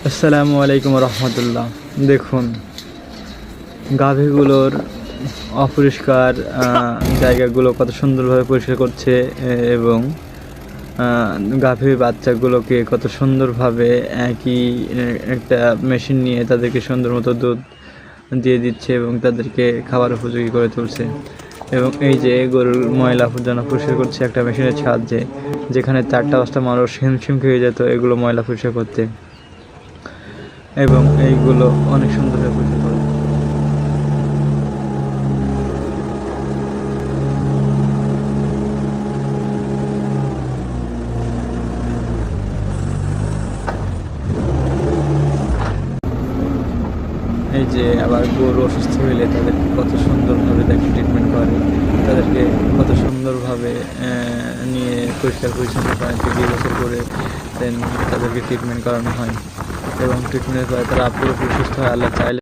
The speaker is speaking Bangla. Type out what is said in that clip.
আসসালামু আলাইকুম রহমতুল্লাহ। দেখুন, গাভীগুলোর অপরিষ্কার জায়গাগুলো কত সুন্দরভাবে পরিষ্কার করছে এবং গাভীর বাচ্চাগুলোকে কত সুন্দরভাবে একই একটা মেশিন নিয়ে তাদেরকে সুন্দর মতো দুধ দিয়ে দিচ্ছে এবং তাদেরকে খাবার উপযোগী করে তুলছে। এবং এই যে গরুর ময়লা আবর্জনা পরিষ্কার করছে একটা মেশিনের সাহায্যে, যেখানে 4টা-5টা মানুষ হিমশিম খেয়ে যেত এগুলো ময়লা পরিষ্কার করতে, এবং এইগুলো অনেক সুন্দরভাবে পরিষ্কার করে। এই যে আবার গরু অসুস্থ হইলে তাদেরকে কত সুন্দরভাবে দেখে ট্রিটমেন্ট করে, তাদেরকে কত সুন্দরভাবে নিয়ে পরিষ্কার পরিচ্ছন্ন পানিতে দিয়ে গোসল করে দেন তাদেরকে ট্রিটমেন্ট করানো হয় এবং ট্রিটমেন্টের পরে তারা পুরোপুরি সুস্থ হয়। আল্লাহ চাইলে